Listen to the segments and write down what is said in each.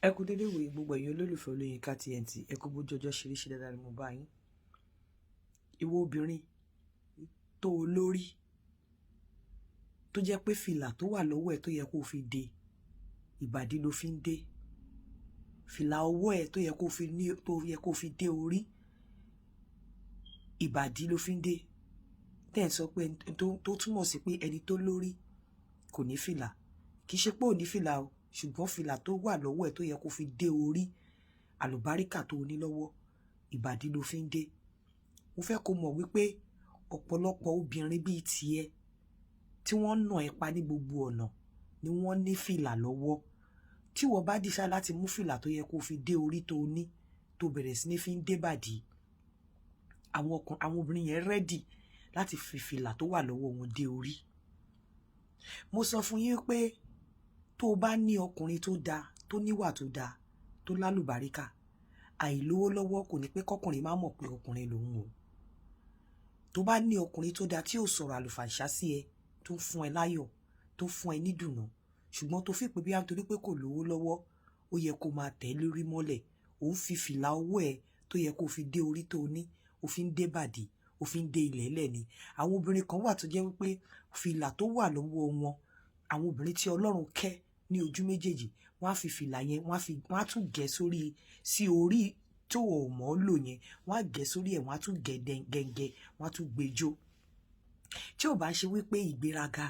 Ẹ kú dédé wòye gbogbo ẹ̀yin olólùfẹ́ Olóyinka TNT, ẹ kú bójú ọjọ́ ṣeréṣe dáadáa ni mo bá yín. Ìwọ obìnrin tó olórí tó jẹ́ pé fìlà tó wà lọ́wọ́ ẹ̀ tó yẹ kó fi dé ìbàdí ló fi ń dé, fìlà ọwọ́ ẹ̀ tó yẹ kó fi dé orí ìbàdí ló fi ń dé. Tẹ́ ẹ̀ sọ pé tó túmọ̀ sí pé ẹni tó lórí kò ní fìlà, kì í ṣe pé ò ní fìlà o, ṣùgbọ́n fìlà tó wà lọ́wọ́ ẹ̀ tó yẹ kó fi dé orí àlùbáríkà tó ní lọ́wọ́ ìbàdí ló fi ń dé. Mo fẹ́ kó mọ̀ wípé ọ̀pọ̀lọpọ̀ obìnrin bíi tiẹ̀ tí wọ́n nà ẹ́ pa ní gbogbo ọ̀nà ni wọ́n ní fìlà lọ́wọ́. Tí wọ́n bá díṣà láti mú fìlà tó yẹ kó fi dé orí tó ní tó bẹ̀rẹ̀ sí ní fi ń dé bàdí, àwọn obìnrin yẹn rẹ́dì láti fi fìlà tó wà lọ́wọ́ wọn dé orí. Mo sọ fún yín pé tó bá ní ọkùnrin tó dáa, tó níwà tó dáa, tó lálùbáríkà, àìlówó lọ́wọ́ kò ní pé kọkùnrin má mọ̀ pé ọkùnrin lòun o. Tó bá ní ọkùnrin tó dáa tí ò sọ̀rọ̀ àlùfàǹṣá sí ẹ, tó ń fún ẹ láyọ̀, tó fún ẹ nídùnnú, ṣùgbọ́n tó fi pé bí nítorí pé kò lówó lọ́wọ́ ó yẹ kó máa tẹ̀ lórí mọ́lẹ̀, ó ń fi fìlà ọwọ́ ẹ tó yẹ kó fi dé orí tó ní, ó fi ń dé bàdí, ó fi ń dé ilẹ̀ẹ́lẹ̀ ni. Àwọn obìnrin kan wà tó jẹ́ wípé fìlà tó wà lọ́wọ́ wọn, àwọn obìnrin tí Ọlọ́run kẹ́ ní ojú méjèèjì, wọ́n á fi fìlà yẹn wọ́n á tún gẹ̀ sórí sí orí tó ò mọ̀ lò yẹn, wọ́n á gẹ̀ sórí ẹ̀, wọ́n á tún gẹ̀ gẹ́gẹ́, wọ́n á tún gbẹjọ́. Tí ò bá ṣe wípé ìgbéraga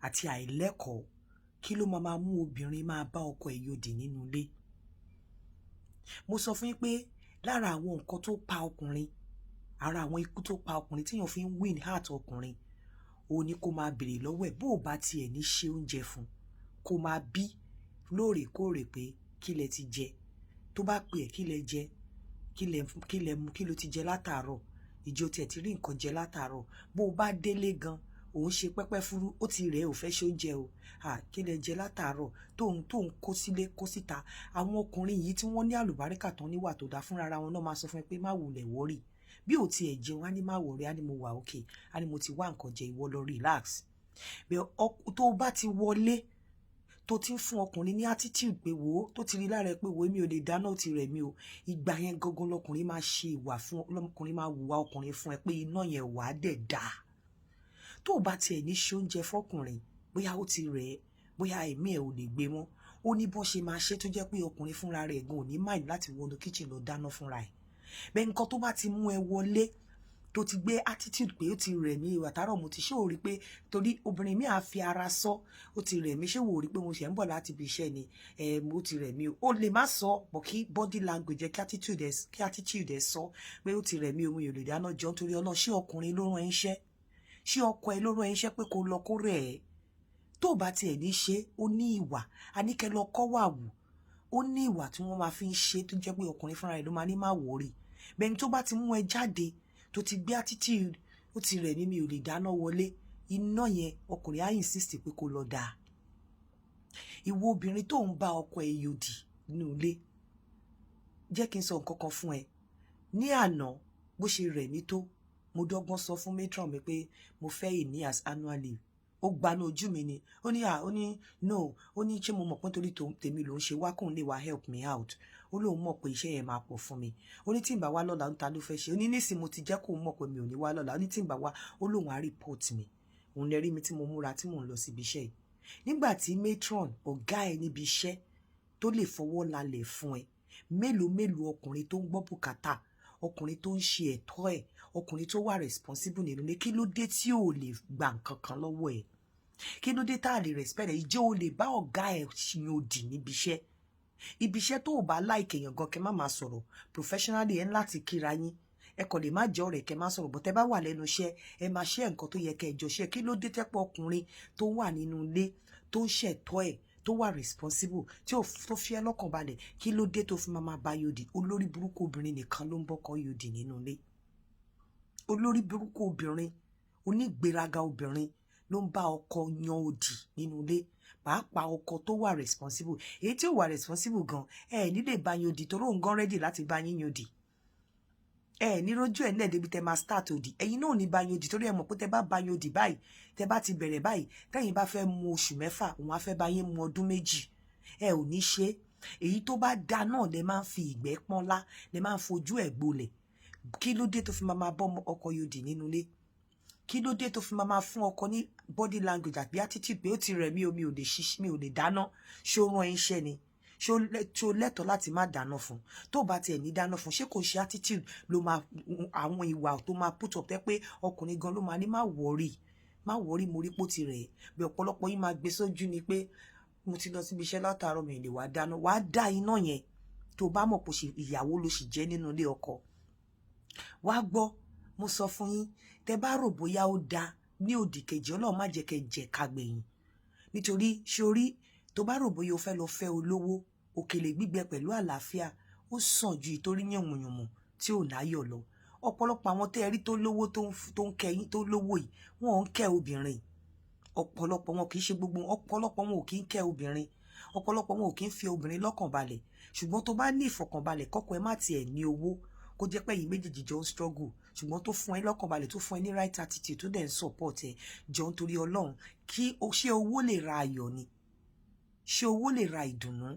àti àìlẹ́kọ̀ọ́, kí ló máa mú obìnrin máa bá ọkọ ẹ̀ yòdì nínú ilé? Mo sọ fún yín pé lára àwọn nǹkan tó pa ọkùnrin, ara àwọn ikú tó pa ọkùnrin tíyàn fi ń win heart ọkùnrin, òun ni kó máa béèrè lọ́wọ́ ẹ̀ bó o bá tiẹ̀ ní ṣe oúnjẹ fún, kó máa bí lóòrèkóòrè pé kí lẹ ti jẹ, tó bá pè ẹ́ kí lẹ jẹ, kí lẹ mu, kí ló ti jẹ látàárọ̀, ìjọ tiẹ̀ ti rí nǹkan jẹ látàárọ̀. Bó o bá délé gan, òun ṣe pẹ́pẹ́ fúrú, ó ti rẹ̀ ò fẹ́ ṣe oúnjẹ o, kí lẹ jẹ látàárọ̀, tóun kó sílé kó síta. Àwọn ọkùnrin yìí tí wọ́n ní àlùbáríkà tán níwà tó dá fúnra wọn náà máa sọ fún ẹ pé má wulẹ̀ wọ́rì, bí ò tiẹ̀ jẹun á ní má wọ̀rí, á ní mo wà okay, á ní mo ti wá nǹkan jẹ, ìwọ lọ relax. Bẹ́ẹ̀ tó bá ti wọlé tó ti ń fún ọkùnrin ní attitude pé wò ó, tó ti rí lára ẹ pé wò ó mi ò lè dáná, ó ti rẹ̀ mí o, ìgbà yẹn gangan lọkùnrin máa ṣe ìwà fún ọkùnrin, máa wùwà ọkùnrin fún ẹ pé iná yẹn wà á dẹ̀ dáa. Tó o bá tiẹ̀ ní ṣe oúnjẹ fọkùnrin, bóyá ó ti rẹ̀ ẹ́, bóyá ẹ̀mí ẹ̀ ò lè gbé mọ́, ó ní bọ́n ṣe máa ṣe tó jẹ́ pé ọkùnrin fúnra rẹ̀ gan ò ní mind láti wọnú kitchen lọ dáná fúnra ẹ̀. Bẹ́ẹ̀ nǹkan tó bá ti mú ẹ wọlé tó ti gbé attitude pé ó ti rẹ̀ mí, àtàrọ̀ mo ti ṣé ò rí pé, torí obìnrin mi á fi ara sọ, ó ti rẹ̀ mí, ṣé wò rí pé mo ṣe ń bọ̀ láti ibi iṣẹ́ ni, ó ti rẹ̀ mí o. Ó lè má sọ, bọ̀ kí body language ẹ, kí attitude ẹ sọ pé ó ti rẹ̀ mí o, mi ò lè dáná jọ nítorí Ọlọ́run. Ṣé ọkùnrin ló rán ẹ iṣẹ́? Ṣé ọkọ ẹ ló rán ẹ iṣẹ́ pé kó lọ kó rẹ̀ ẹ́? Tó bá tiẹ̀ ní ṣe, ó ní ìwà, a ní kẹ́ lọ kọ́ wà wù, ó ní ìwà tí wọ́n máa fi ń ṣe tó jẹ́ pé ọkùnrin fúnra rẹ̀ ló máa ní má wọ̀rí. Bẹ́ẹ̀ ni tó bá ti mú ẹ jáde tó ti gbé attitude, ó ti rẹ̀ mí, mi ò lè dáná wọlé, iná yẹn ọkùnrin á insist pé kó lọ dáa. Ìwọ obìnrin tó ń bá ọkọ ẹ yòdì nínú ilé, jẹ́ kí n sọ nǹkan kan fún ẹ. Ní àná bó ṣe rẹ̀ mí tó, mo dọ́gbọ́n sọ fún matron mi pé mo fẹ́ ìní as annual leave. Ó gbaná ojú mi ni, ó ní no, ó ní ṣé mo mọ̀ pé nítorí tèmi ló ń ṣe wá kóun lè wá help me out, ó lóun mọ̀ pé iṣẹ́ yẹn máa pọ̀ fún mi, ó ní tí n bá wá lọ́la ta ló fẹ́ ṣe, ó ní nísìnyí mo ti jẹ́ kóun mọ̀ pé mi ò ní wá lọ́la, ó ní tí n bá wá ó lóun á report mi. Òun lè rí mi tí mo múra tí mò ń lọ síbi iṣẹ́ yìí. Nígbà tí matron ọ̀gá ẹ níbi iṣẹ́ tó lè fọwọ́ lálẹ̀ fún ẹ, mélòó ọkùnrin tó ń gbọ́ bùkátà, ọkùnrin tó ń ṣe ẹ̀tọ́ ẹ̀, ọkùnrin tó wà responsible nínú ilé, kí ló dé tí ò lè gba nǹkan kan lọ́wọ́ ẹ̀? Kí ló dé tá a lè respect ẹ̀? Ìjẹ́ o lè bá ọ̀gá ẹ̀ ṣìyàn òdì níbi iṣẹ́? Ibi iṣẹ́ tó o bá like èèyàn gan, kẹ́ má máa sọ̀rọ̀ professionally, ẹ̀ ń láti kíra yín, ẹ kò lè má jẹ́ ọ̀rẹ́ kẹ́ má sọ̀rọ̀, bọ̀ tẹ́ bá wà lẹ́nu iṣẹ́ ẹ máa ṣe nǹkan tó yẹ kẹ́ ẹ jọ ṣe. Kí ló dé tẹ́pọ̀ ọkùnrin tó wà nínú ilé tó ń ṣẹ̀tọ́ ẹ̀, tó wà responsible, tó fi ẹ́ lọ́kàn balẹ̀, kí ló dé tó fi máa bá yòdì? Olórí burúkú obìnrin nìkan ló ń bọ́kọ yòdì nínú ilé. Olórí burúkú obìnrin, onígbéraga obìnrin ló ń bá ọkọ yan òdì nínú ilé, pàápàá ọkọ tó wà responsible. Èyí tí ò wà responsible gan, ní lè bá yín òdì torí òun gan ready láti bá yín yòdì. Ní rójú ẹ̀ nílẹ̀ débi tẹ́ máa start òdì, ẹ̀yin náà ò ní bá yín òdì torí ẹ mọ̀ pé tẹ́ bá bá yín òdì báyìí, tẹ́ bá ti bẹ̀rẹ̀ báyìí, tẹ́yin bá fẹ́ mu oṣù 6, òun á fẹ́ bá yín mu ọdún 2, ẹ ò ní ṣe. èyí tó bá da náà lẹ máa ń fi ìgbẹ́ pọ́nlá, lẹ máa ń fojú ẹ̀ gbolẹ̀. Kí ló dé tó fi máa bọ́ ọkọ yòdì nínú ilé? Kí ló dé tó fi máa fún ọkọ ní body language àbí attitude pé ó ti rẹ̀ mí o, mi ò lè dáná? Ṣé ó rán iṣẹ́ ni? Ṣé ó lẹ́tọ̀ọ́ láti má dáná fún? Tó bá tiẹ̀ ní dáná fún, ṣé kò ṣe attitude ló máa, àwọn ìwà tó máa put up tẹ́ pé ọkùnrin gan ló máa ní má worry, mo rí pó ti rẹ̀. Bí ọ̀pọ̀lọpọ̀ yín máa gbé sójú ni pé mo ti lọ síbi iṣẹ́ látàárọ̀ mi lè wá dáná. Wàá dá iná yẹn tó bá mọ̀ pé ìyàwó ló sì jẹ́ nínú ilé ọkọ. Wá gbọ́, mo sọ fún yín, tẹ́ bá rò bóyá ó da ní òdì kejì, Ọlọ́run má jẹ́ kẹ́ jẹ́ kágbẹ̀yìn. Nítorí ṣorí tó bá rò bóyá o fẹ́ lọ fẹ́ olówó, òkèlè gbígbẹ pẹ̀lú àlàáfíà ó sàn ju ìtorí yànmùyànmù tí ò láyọ̀ lọ. Ọ̀pọ̀lọpọ̀ àwọn tẹ́ rí tó lówó tó ń kẹ́yìn tó lówó yìí, wọ́n ń kẹ́ obìnrin. Ọ̀pọ̀lọpọ̀ wọn kì í ṣe gbogbo, ọ̀pọ̀lọpọ̀ wọn ò kì í kẹ́ obìnrin. Ọ̀pọ̀lọpọ̀ wọn ò kì í fi obìnrin lọ́kàn balẹ̀. Ṣùgbọ́n tó bá ní ìfọ̀kànbalẹ̀ kọ́kọ́ ẹ má tiẹ̀ ní owó, kó jẹ́ pé ẹ̀yin méjèèjì jọ ń struggle, ṣùgbọ́n tó fún ẹ lọ́kàn balẹ̀, tó fún ẹ ní right attitude, tó dẹ̀ ń support ẹ, jọ nítorí Ọlọ́run, ṣé owó lè ra ayọ̀ ni? Ṣé owó lè ra ìdùnnú?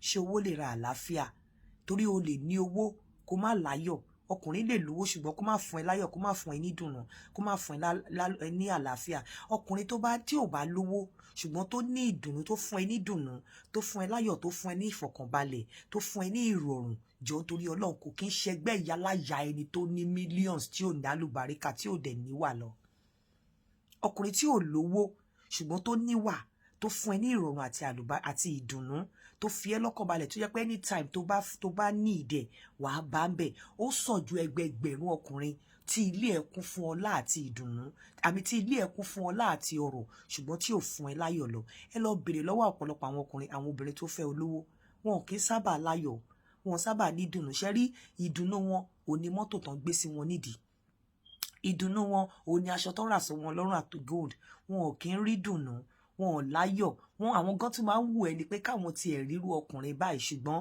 Ṣé owó lè ra àlàáfíà? Torí o lè ní owó kó má láyọ̀. Ọkùnrin lè lówó ṣùgbọ́n kó má fún ẹ láyọ̀, kó má fún ẹ ní ìdùnnú, kó má fún ẹ ní àlàáfíà. Ọkùnrin tí ò bá lówó ṣùgbọ́n tó ní ìdùnnú, tó fún ẹ ní ìdùnnú, tó fún ẹ láyọ̀, tó fún ẹ ní ìfọ̀kànbalẹ̀, tó fún ẹ ní ìrọ̀rùn, jọ nítorí Ọlọ́run, kò kí ń ṣẹgbẹ́ ìyáláyà ẹni tó ní millions tí ò ní àlùbáríkà, tí ò dẹ̀ níwà lọ. Ọkùnrin tí ò lówó ṣùgbọ́n tó níwà, tó fún ẹ ní ìrọ̀rùn àti ìdùnnú, tó fi ẹ́ lọ́kàn balẹ̀, tó jẹ́ pé anytime tó bá ní ìdẹ̀ wàá bá ń bẹ̀, ó sàn ju ẹgbẹgbẹ̀rún ọkùnrin tí ilé ẹ̀ kún fún ọlá àti ìdùnnú, àmì tí ilé ẹ̀ kún fún ọlá àti ọrọ̀ ṣùgbọ́n tí ò fún ẹ láyọ̀ lọ. Ẹ lọ bèrè lọ́wọ́ ọ̀pọ̀lọpọ̀ àwọn ọkùnrin, àwọn obìnrin tó fẹ́ olówó, wọn ò kí ń sábà láyọ̀, wọn sábà ní ìdùnnú. Ṣé rí ìdùnnú wọn ò ní mọ́tò tán gbé sí wọn nídìí, ìdùnnú wọn ò ní aṣọ tó rà sí wọn lọ́rùn àti gold, wọn ò kí ń rí dùnnú, wọn ò láyọ̀. Àwọn gan tún máa ń wù ẹ́ ni pé káwọn ti ẹ̀ ríru ọkùnrin báyìí, ṣùgbọ́n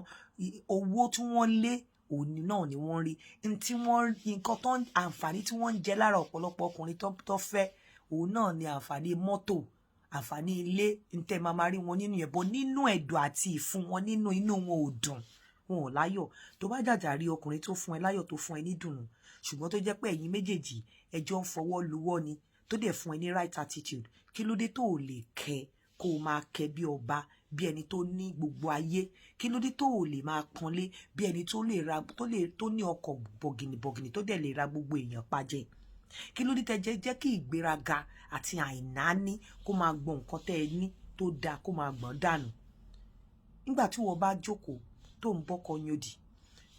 owó tí wọ́n lé òní náà ni wọ́n rí. Nǹkan tó àǹfààní tí wọ́n ń jẹ lára ọ̀pọ̀lọpọ̀ ọkùnrin tó fẹ́, òun náà ni àǹfààní mọ́tò, àǹfààní ilé, ntẹ́ máa rí wọn nínú yẹn, bọ́ nínú ẹ̀dọ̀ àti ìfun wọn, nínú inú wọn ò dùn, wọn ò láyọ̀. Tó bá jàjà rí ọkùnrin tó fún ẹ láyọ̀, tó fún ẹ ní dùnnú, ṣùgbọ́n tó jẹ́ pé ẹ̀yin méjèèjì ẹjọ́ ń fọwọ́ luwọ́ ni, tó dẹ̀ fún ẹ ní right attitude, kí ló dé tó ò lè kẹ́ kó o máa kẹ́ bí ọba, bí ẹni tó ní gbogbo ayé? Kí ló dé tó ò lè máa pọ́nlé bí ẹni tó ní ọkọ̀ bọ̀gìnì tó dẹ̀ lè ra gbogbo èèyàn pàjẹ́? Kí ló dé tẹ́ jẹ́ kí ìgbéraga àti àìnáání kó máa gbọ̀n nǹkan tẹ́ ẹ ní tó dáa kó máa gbọ̀n dànù? Nígbà tí wọ́n bá jókòó tó ń bọ́kọ yòdì,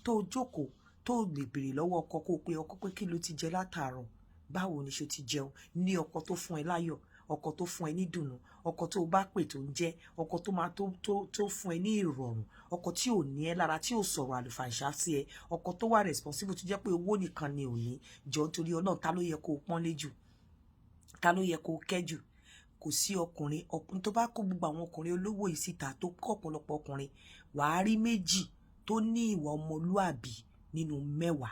tó jókòó tó lè béèrè lọ́wọ́ ọkọ kó pe ọkọ pé kí ló ti jẹ látàárọ̀, báwo ni ṣe ti jẹun, ní ọkọ tó fún ẹ láyọ̀, ọkọ tó fún ẹ ní dùnnú, ọkọ tó bá pè tó ń jẹ, ọkọ tó máa tó fún ẹ ní ìrọ̀rùn, ọkọ tí ò ní ẹ lára, tí ò sọ̀rọ̀ àlùfàǹṣá sí ẹ, ọkọ tó wà responsible, tó jẹ́ pé owó nìkan ni ò ní. Jọ nítorí Ọlọ́run, ta ló yẹ kó pọ́nlé jù? Ta ló yẹ kó kẹ́ jù? Kò sí ọkùnrin tó bá kó gbogbo àwọn ọkùnrin olówó yìí síta, tó kọ́ ọ̀pọ̀lọpọ̀ ọkùnrin, wàá rí méjì tó ní ìwà ọmọlúàbí nínú 10.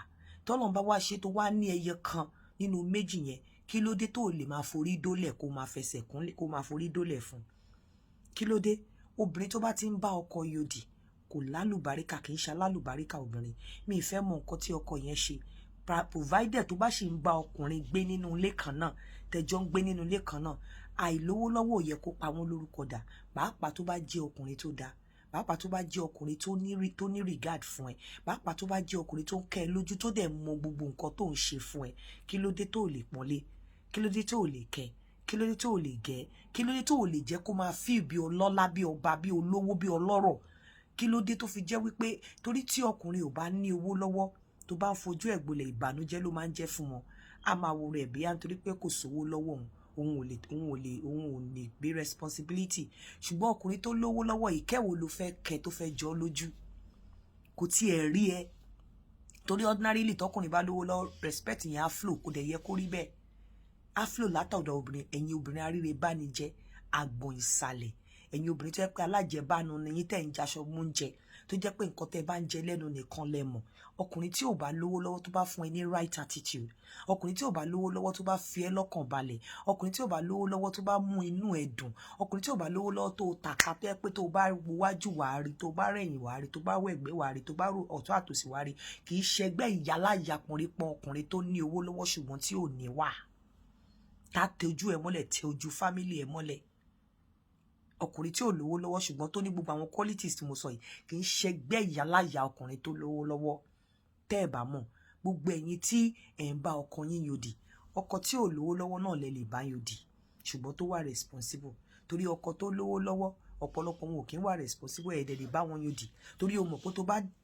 Tọ́lọ́run bá wá ṣe tó wá ní ẹyẹ kan nínú méjì yẹn, kí ló dé tó lè máa forí dólẹ̀ kó máa fẹsẹ̀ kúnlẹ̀, kó máa forí dólẹ̀ fún? Kí ló dé? Obìnrin tó bá ti ń bá ọkọ yòdì kò lálùbáríkà, kì í ṣe alálùbáríkà obìnrin. Mi ì fẹ́ mọ nǹkan tí ọkọ yẹn ṣe, provided tó bá ṣì ń bá ọkùnrin gbé nínú ilé kan náà, tẹjọ́ ń gbé nínú ilé kan náà, àìlówó lọ́wọ́ ò yẹ kó pa wọ́n lórúkọ dà, pàápàá tó bá jẹ́ ọkùnrin tó dáa, pàápàá tó bá jẹ́ ọkùnrin tó ní regard fún ẹ, pàápàá tó bá jẹ́ ọkùnrin tó ń kẹ́ ẹ lójú, tó dẹ̀ mọ gbogbo nǹkan tó ń ṣe fún ẹ. Kí ló dé tó lè pọ́nlé? Kí ló dé tó lè kẹ́? Kí ló dé tó lè gẹ́? Kí ló dé tó lè jẹ́ kó máa feel bí ọlọ́lá, bí ọba, bí olówó, bí ọlọ́rọ̀? Kí ló dé tó fi jẹ́ wípé torí tí ọkùnrin ò bá ní owó lọ́wọ́, tó bá ń fojú ẹ̀ gbolẹ̀, ìbànújẹ́ ló máa ń jẹ́ fún wọn. A máa wo rẹ̀ bí nítorí pé kò sówó lọ́wọ́ òun ò lè gbé responsibility. Ṣùgbọ́n ọkùnrin tó lówó lọ́wọ́, ìkẹ́wò ló fẹ́ kẹ́ tó fẹ́ jọ lójú? Kò tiẹ̀ rí ẹ. Torí ordinarily tọkùnrin bá lówó lọ́wọ́, respect yẹn á flow, kò dẹ̀ yẹ kó rí bẹ́ẹ̀. Á flow látọ̀dọ̀ obìnrin, ẹ̀yin obìnrin aríre bá ní jẹ́ àgbọ̀n ìsàlẹ̀, ẹ̀yin obìnrin tó jẹ́ pé alájẹbánu ni yín tẹ́ ń jaṣọ mú oúnjẹ tó jẹ́ pé nǹkan tẹ́ bá ń jẹ lẹ́nu nìkan lẹ mọ̀. Ọkùnrin tí ò bá lówó lọ́wọ́ tó bá fún ẹ ní right attitude, ọkùnrin tí ò bá lówó lọ́wọ́ tó bá fi ẹ́ lọ́kàn balẹ̀, ọkùnrin tí ò bá lówó lọ́wọ́ tó bá mú inú ẹ dùn, ọkùnrin tí ò bá lówó lọ́wọ́ tó tàka tó jẹ́ pé tó bá wo wájú wàá rí, tó bá rẹ̀yìn wàá rí, tó bá wẹ̀gbẹ́ wàá rí, tó bá rò ọ̀tún àtòsí wàá rí, kì í ṣẹgbẹ́ ìyáláyà pọ̀nrípọ̀n ọkùnrin tó ní owó lọ́wọ́ ṣùgbọ́n tí ò ní wà, tá tẹ ojú ẹ mọ́lẹ̀, tẹ ojú fámílì ẹ mọ́lẹ̀. Ọkùnrin tí ò lówó lọ́wọ́ ṣùgbọ́n tó ní gbogbo àwọn qualities tí mo sọ yìí kì í ṣẹgbẹ́ ìyáláyà ọkùnrin tó lówó lọ́wọ́. Tẹ́ ẹ̀ bá mọ̀, gbogbo ẹ̀yin tí ẹ̀ ń bá ọkọ yín yòdì, ọkọ tí ò lówó lọ́wọ́ náà lẹ lè bá yòdì ṣùgbọ́n tó wà responsible. Torí ọkọ tó lówó lọ́wọ́ ọ̀pọ̀lọpọ̀ wọn ò kí ń wà responsible, ẹ̀ẹ́dẹ̀ lè bá wọn yòdì. Torí o mọ̀ pé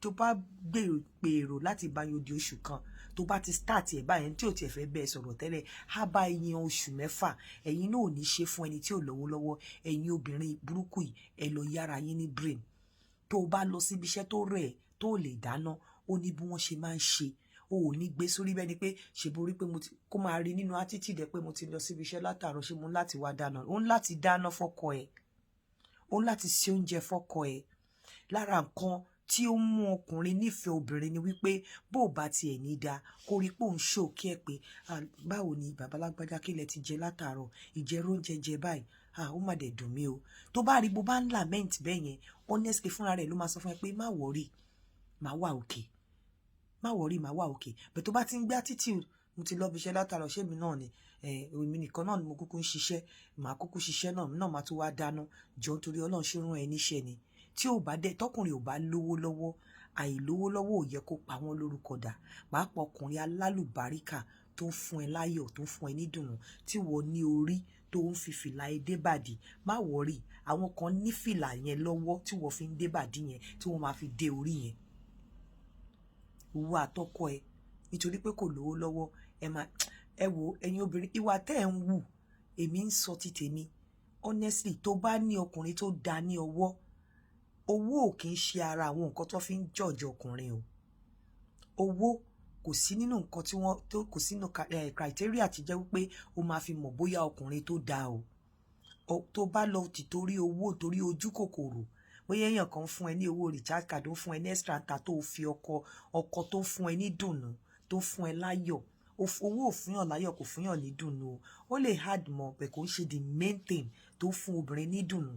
tó bá gbèrò láti bá yòdì oṣù kan, tó bá ti start ẹ̀ báyẹn tí ò tiẹ̀ fẹ́ bẹ́ẹ̀ sọ̀rọ̀ tẹ́lẹ̀, á bá ẹyin oṣù 6, ẹ̀yin náà ò ní ṣe fún ẹni tí ò lówó lọ́wọ́. Ẹ̀yin obìnrin burúkú yìí, ẹ lọ yára yín ní brain. Tó o bá lọ síbi iṣẹ́ tó rẹ̀ tó lè dáná, ó ní bí wọ́n ṣe máa ń ṣe. O ò ní gbé sórí bẹ́ẹ̀ ni pé ṣe borí pé kó máa rí nínú attitude pé mo ti lọ síbi iṣẹ́ látàárọ̀, ṣé mo ń láti wá dáná. Ó ń láti dáná fọ́kọ ẹ̀, ó ń láti ṣe oúnjẹ fọ́kọ ẹ̀. Lára nǹkan tí ó mú ọkùnrin nífẹ̀ẹ́ obìnrin ni wípé bó bá tiẹ̀ ní da kó rí pé òun ṣòkí ẹ̀ pé báwo ni bàbá lágbájá kí lẹ ti jẹ látàárọ̀, ìjẹrú oúnjẹ jẹ báyìí, ó má dẹ̀ dùn mí o. Tó bá rí bó bá ń lament bẹ́ẹ̀ yẹn, honestly fúnra rẹ̀ ló máa sọ fún ẹ pé má worry, má wà okay, má worry, má wà okay. But tó bá ti ń gbé attitude, mo ti lọ bí iṣẹ́ látàárọ̀, ṣé mi náà ni èmi nìkan náà ni mo kúkú ń ṣiṣẹ́, màá kúkú ṣiṣẹ́ náà máa tún wá dáná, jọ nítorí Ọlọ́run ṣe rán ẹ níṣẹ́ ni. Tí ò bá dẹ̀, tọkùnrin ò bá lówó lọ́wọ́, àìlówó lọ́wọ́ ò yẹ kó pa wọ́n lórúkọ dà. Pàápàá ọkùnrin alálùbáríkà tó ń fún ẹ láyọ̀, tó ń fún ẹ ní dùnnú, tí wọ́n ní orí tó ń fi fìlà ẹ débàdí, má worry. Àwọn kan ní fìlà yẹn lọ́wọ́ tí wọ́n fi ń débàdí yẹn, tí wọ́n máa fi dé orí yẹn. Wo àtọkọ ẹ nítorí pé kò lówó lọ́wọ́, ẹ wo ẹ̀yin obìnrin, ìwà tẹ́ ẹ̀ ń wù, èmi ń sọ ti tèmi. Honestly, tó bá ní ọkùnrin tó dá ní ọwọ́, owó ò kì í ṣe ara àwọn nǹkan tó fi ń judge ọkùnrin o. Owó kò sí nínú nǹkan tí kò sínú criteria tí jẹ́ wípé o máa fi mọ̀ bóyá ọkùnrin tó dáa o. Tó bá lọ ti torí owó, torí ojú kòkòrò, bóyá èèyàn kan fún ẹ ní owó recharge card, ó fún ẹ ní extra ta tó fi ọkọ tó fún ẹ ní dùnnú, tó fún ẹ láyọ̀. Owó ò fúnyàn láyọ̀, kò fúnyàn ní dùnnú o. Ó lè hard mọ́ bẹ́ẹ̀ kò ń ṣe the main thing tó fún obìnrin ní dùnnú.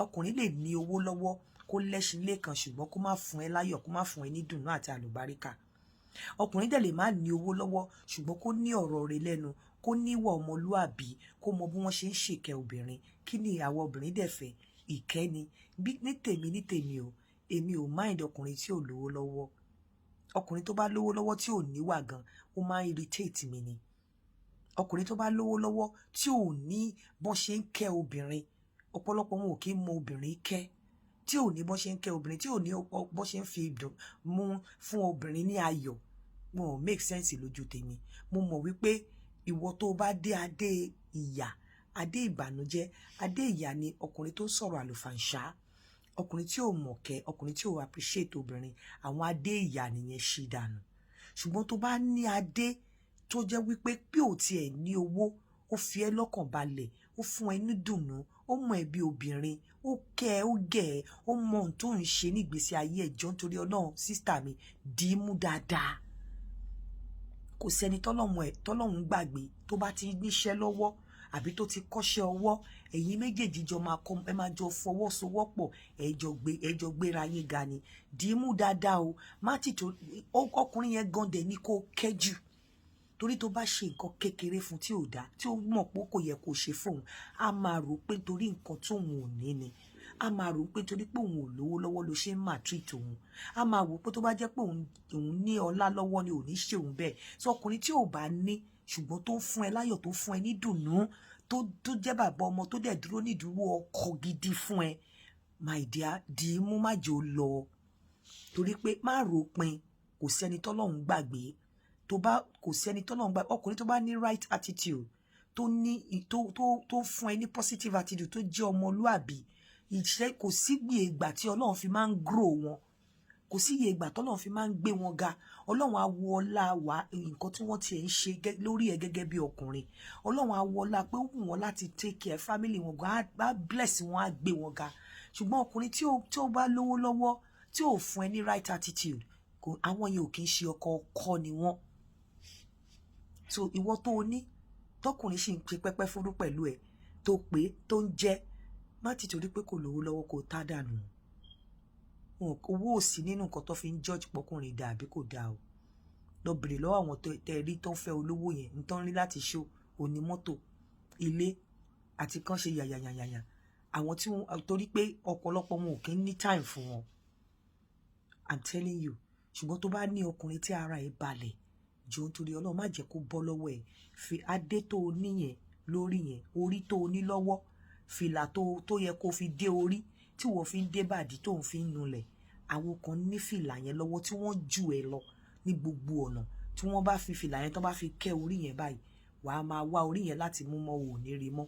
Ọkùnrin lè ní owó lọ́wọ́ kó lẹ́ṣin lẹ́kan ṣùgbọ́n kó má fún ẹ láyọ̀, kó má fún ẹ ní dùnnú àti àlùbáríkà. Ọkùnrin dẹ̀ lè má ní owó lọ́wọ́ ṣùgbọ́n kó ní ọ̀rọ̀ rẹ̀ lẹ́nu, kó níwà ọmọlúàbí, kó mọ bí wọ́n ṣe ń ṣèkẹ́ obìnrin. Kí ni àwọn obìnrin dẹ̀ fẹ́? Ìkẹ́ ni. Ní tèmi o, èmi ò mind ọkùnrin tí ò lówó lọ́wọ́. Ọkùnrin tó bá lówó lọ́wọ́ tí ò níwà gan, ó máa irritate mi ni. Ọkùnrin tó bá lówó lọ́wọ́ tí ò ní bọ́n ṣe ń kẹ́ obìnrin, ọ̀pọ̀lọpọ̀ wọn ò kí ń mọ obìnrin kẹ́, tí ò ní bọ́n ṣe ń kẹ́ obìnrin, tí ò ní bọ́n ṣe ń fi ìdùn mú fún obìnrin ní ayọ̀, wọn ò make sense lójú tèmi. Mo mọ̀ wípé ìwọ tó bá dé adé ìyà, adé ìbànújẹ́, adé ìyà ni ọkùnrin tó ń sọ̀rọ̀ àlùfàǹṣá, ọkùnrin tí ò mọ̀kẹ́, ọkùnrin tí ò appreciate obìnrin, àwọn adé ìyà nìyẹn ṣì dànù. Ṣùgbọ́n tó bá ní adé tó jẹ́ wípé bí ò tiẹ̀ ní owó, ó fi ẹ́ lọ́kàn balẹ̀, ó fún ẹ ní dùnnú, ó mọ ẹ bí obìnrin, ó kẹ́ ẹ, ó gẹ̀ ẹ́, ó mọ ohun tó ń ṣe nígbésí ayé ẹ̀. Jọ̀ọ́ nítorí Ọlọ́run, sísítà mi, dì í mú dáadáa. Kò sẹ́ni tọ́lọ́run gbàgbé tó bá ti níṣẹ́ lọ́wọ́ àbí tó ti kọ́ṣẹ́ ọwọ́, ẹ̀yin méjèèjì ẹ máa jọ fọwọ́sowọ́pọ̀, ẹ jọ gbéra yín ga ni. Dì í mú dáadáa o. Má ti tó ọkùnrin yẹn gan dẹ̀ ní kó kẹ́jù. Torí tó bá ṣe nǹkan kékeré fún tí ò dá, tí ó mọ̀ pé kò yẹ kó ṣe fóun, a máa rò pé torí nǹkan tóun ò ní ni. A máa rò pé torí pé òun ò lówó lọ́wọ́ ló ṣe ń maltreat òun. A máa wò pé tó bá jẹ́ pé òun ní ọlá lọ́wọ́ ni ò ní ṣe òun bẹ́ẹ̀. Sọ ọkùnrin tí ò bá ní ṣùgbọ́n tó ń fún ẹ láyọ̀, tó ń fún ẹ ní dùnnú, tó jẹ́ bàbá ọmọ, tó dẹ̀ dúró nídúró ọkọ gidi fún ẹ, my dear, dì í mú, má jẹ́ ó lọ. Torí pé má rò pin, kò sẹ́ni tọ́lọ́run gbàgbé. Kò sẹ́ni tọ́lọ́run gbàgbé. Ọkùnrin tó bá ní right attitude, tó fún ẹ ní positive attitude, tó jẹ́ ọmọlúàbí, kò sígbì ìgbà tí Ọlọ́run fi máa ń grow wọn. kò sí iye ìgbà tọ́lọ́run fi máa ń gbé wọn ga. Ọlọ́run á wo ọlá wa nǹkan tí wọ́n tiẹ̀ ń ṣe lórí ẹ gẹ́gẹ́ bí ọkùnrin. Ọlọ́run á wo ọlá pé ó wù wọ́n láti take care family wọn gan, á bless wọn, á gbé wọn ga. Ṣùgbọ́n ọkùnrin tí ó bá lówó lọ́wọ́ tí ò fún ẹ ní right attitude, àwọn yẹn ò kì í ṣe ọkọ ni wọ́n. So ìwọ tó o ní tọkùnrin sì ń pe pẹ́pẹ́ fúrú pẹ̀lú ẹ tó pé tó ń jẹ́, má ti torí pé kò lówó lọ́wọ́ kó tá dànù. Owó ò sí nínú nǹkan tó fi ń judge pọkùnrin dà àbí kò dáa o. Lọ bèrè lọ́wọ́ àwọn tẹ rí tó ń fẹ́ olówó yẹn ń tán rí láti show òní mọ́tò ilé àti kán ṣe yàyàyàyà. Àwọn tí wọ́n torí pé ọ̀pọ̀lọpọ̀ wọn ò kí ń ní time fún wọn. I'm telling you. Ṣùgbọ́n tó bá ní ọkùnrin tí ara ẹ̀ balẹ̀, jọ nítorí Ọlọ́run má jẹ́ kó bọ́ lọ́wọ́ ẹ̀. Fi adé tó o ní yẹn lórí yẹn, orí tó o ní lọ́wọ́, fìlà tó yẹ kó fi dé orí tí wọ́n fi ń dé bàdí tó ń fi ń nulẹ̀. Àwọn kan ní fìlà yẹn lọ́wọ́ tí wọ́n jù ẹ lọ ní gbogbo ọ̀nà. Tí wọ́n bá fi fìlà yẹn tó bá fi kẹ́ orí yẹn báyìí, wàá máa wá orí yẹn láti mú mọ́ ò ní rí mọ́.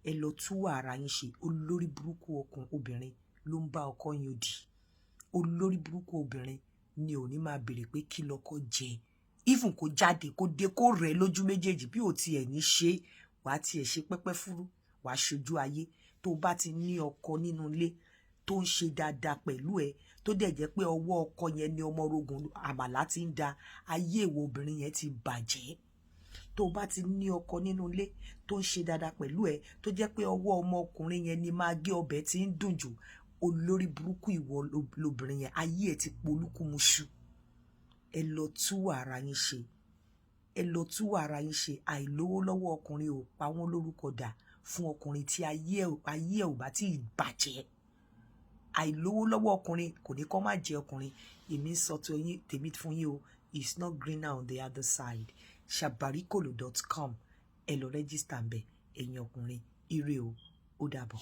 Ẹ lọ tú ara yín ṣe. Olórí burúkú obìnrin ló ń bá ọkọ yín òdì. Olórí burúkú obìnrin ni ò ní máa béèrè pé kí lọkọ jẹ. Even kó jáde kó dé kó rẹ̀ lójú méjèèjì bí ò tiẹ̀ ní ṣe, wàá tiẹ̀ ṣe pẹ́pẹ́ fúrú, wàá ṣojú ayé. Tó bá ti ní ọkọ nínú ilé tó ń ṣe dáadáa pẹ̀lú ẹ, tó dẹ̀ jẹ́ pé ọwọ́ ọkọ yẹn ni ọmọ orogun àmàlà ti ń da, ayé ìwọ obìnrin yẹn ti bàjẹ́. Tó bá ti ní ọkọ nínú ilé tó ń ṣe dáadáa pẹ̀lú ẹ, tó jẹ́ pé ọwọ́ ọmọ ọkùnrin yẹn ni máa gé ọbẹ̀ tí ń dùn jù, olórí burúkú ìwọ lobìnrin yẹn, ayé ẹ ti polúkúmuṣu. Ẹ lọ tú ara yín ṣe. Ẹ lọ tú ara yín ṣe. Àìlówó lọ́wọ́ ọkùnrin ò pa wọ́n lórúkọ dà fún ọkùnrin tí ayé ẹ ò bá tí ì bàjẹ́. Àìlówó lọ́wọ́ ọkùnrin kò ní kó má jẹ́ ọkùnrin. Èmi ń sọ tèmi fún yín o. It's not greener on the other side. Shabarikolo.com. Ẹ lọ register ń bẹ̀ ẹ̀yin ọkùnrin. Ire o. Ó dàbọ̀.